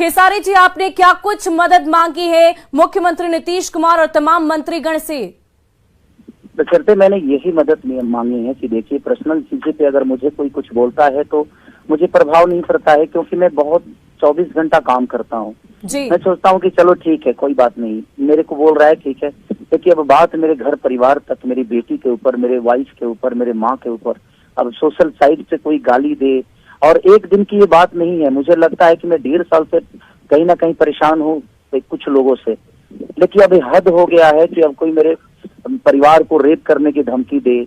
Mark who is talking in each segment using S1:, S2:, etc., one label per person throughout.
S1: खेसारी जी, आपने क्या कुछ मदद मांगी है मुख्यमंत्री नीतीश कुमार और तमाम मंत्रीगण से?
S2: बशर्ते मैंने यही मदद मांगी है कि देखिए, पर्सनल चीजें पे अगर मुझे कोई कुछ बोलता है तो मुझे प्रभाव नहीं पड़ता है, क्योंकि मैं बहुत 24 घंटा काम करता हूँ। मैं सोचता हूँ कि चलो ठीक है, कोई बात नहीं, मेरे को बोल रहा है ठीक है, क्योंकि अब बात मेरे घर परिवार तक, मेरी बेटी के ऊपर, मेरे वाइफ के ऊपर, मेरे माँ के ऊपर, अब सोशल साइड से कोई गाली दे, और एक दिन की ये बात नहीं है। मुझे लगता है कि मैं 1.5 साल से कहीं ना कहीं परेशान हूँ कुछ लोगों से, लेकिन अभी हद हो गया है कि अब कोई मेरे परिवार को रेप करने की धमकी दे।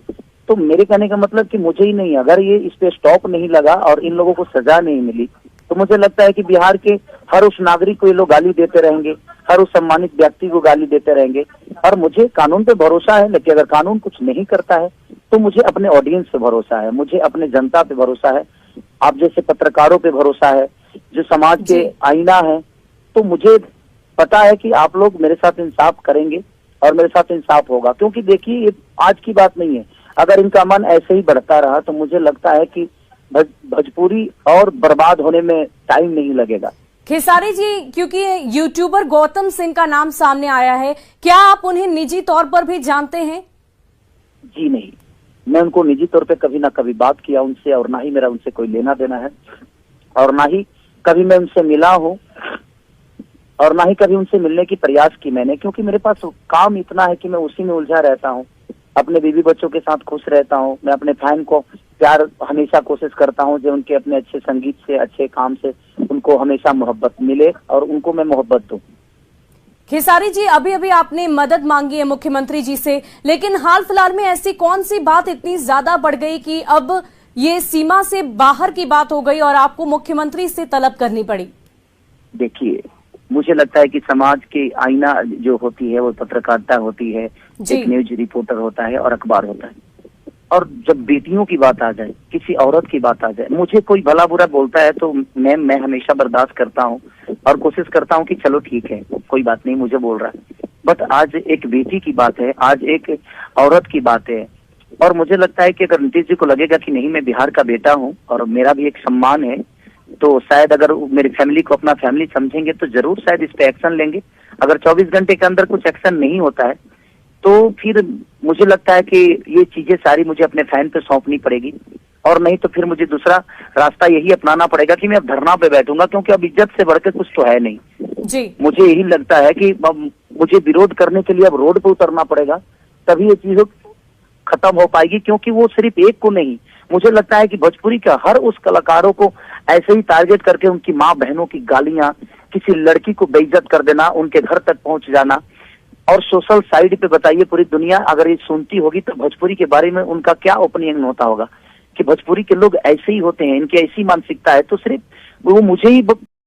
S2: तो मेरे कहने का मतलब कि मुझे ही नहीं, अगर ये इस पे स्टॉप नहीं लगा और इन लोगों को सजा नहीं मिली, तो मुझे लगता है कि बिहार के हर उस नागरिक को ये लोग गाली देते रहेंगे, हर उस सम्मानित व्यक्ति को गाली देते रहेंगे। और मुझे कानून पे भरोसा है, लेकिन अगर कानून कुछ नहीं करता है तो मुझे अपने ऑडियंस पे भरोसा है, मुझे अपने जनता पे भरोसा है, आप जैसे पत्रकारों पे भरोसा है, जो समाज के आईना है। तो मुझे पता है कि आप लोग मेरे साथ इंसाफ करेंगे और मेरे साथ इंसाफ होगा, क्योंकि देखिए ये आज की बात नहीं है। अगर इनका मन ऐसे ही बढ़ता रहा तो मुझे लगता है कि भोजपुरी और बर्बाद होने में टाइम नहीं लगेगा।
S1: खेसारी जी, क्योंकि यूट्यूबर गौतम सिंह का नाम सामने आया है, क्या आप उन्हें निजी तौर पर भी जानते हैं?
S2: जी नहीं, मैं उनको निजी तौर पे कभी ना कभी बात किया उनसे, और ना ही मेरा उनसे कोई लेना देना है, और ना ही कभी मैं उनसे मिला हूँ, और ना ही कभी उनसे मिलने की प्रयास की मैंने, क्योंकि मेरे पास काम इतना है कि मैं उसी में उलझा रहता हूँ। अपने बीवी बच्चों के साथ खुश रहता हूँ, मैं अपने फैन को प्यार हमेशा कोशिश करता हूँ जो उनके अपने अच्छे संगीत से, अच्छे काम से उनको हमेशा मोहब्बत मिले और उनको मैं मोहब्बत दूं।
S1: खेसारी जी, अभी अभी आपने मदद मांगी है मुख्यमंत्री जी से, लेकिन हाल फिलहाल में ऐसी कौन सी बात इतनी ज्यादा बढ़ गई कि अब ये सीमा से बाहर की बात हो गई और आपको मुख्यमंत्री से तलब करनी पड़ी?
S2: देखिए, मुझे लगता है कि समाज की आईना जो होती है वो पत्रकारिता होती है, एक न्यूज रिपोर्टर होता है और अखबार होता है। और जब बेटियों की बात आ जाए, किसी औरत की बात आ जाए, मुझे कोई भला बुरा बोलता है तो मैं हमेशा बर्दाश्त करता हूँ और कोशिश करता हूँ कि चलो ठीक है, कोई बात नहीं, मुझे बोल रहा है। बट आज एक बेटी की बात है, आज एक औरत की बात है, और मुझे लगता है कि अगर नीतीश जी को लगेगा कि नहीं, मैं बिहार का बेटा हूँ और मेरा भी एक सम्मान है, तो शायद अगर मेरी फैमिली को अपना फैमिली समझेंगे तो जरूर शायद इस पे एक्शन लेंगे। अगर 24 घंटे के अंदर कुछ एक्शन नहीं होता है तो फिर मुझे लगता है कि ये चीजें सारी मुझे अपने फैन पे सौंपनी पड़ेगी, और नहीं तो फिर मुझे दूसरा रास्ता यही अपनाना पड़ेगा कि मैं अब धरना पे बैठूंगा, क्योंकि अब इज्जत से बढ़कर कुछ तो है नहीं। जी, मुझे यही लगता है कि मुझे विरोध करने के लिए अब रोड पे उतरना पड़ेगा, तभी ये चीज खत्म हो पाएगी। क्योंकि वो सिर्फ एक को नहीं, मुझे लगता है कि भोजपुरी का हर उस कलाकारों को ऐसे ही टारगेट करके उनकी माँ बहनों की गालियां, किसी लड़की को बेइज्जत कर देना, उनके घर तक पहुंच जाना, और सोशल साइड पे बताइए पूरी दुनिया अगर ये सुनती होगी तो भोजपुरी के बारे में उनका क्या ओपिनियन होता होगा कि भोजपुरी के लोग ऐसे ही होते हैं, इनकी ऐसी मानसिकता है। तो सिर्फ वो मुझे ही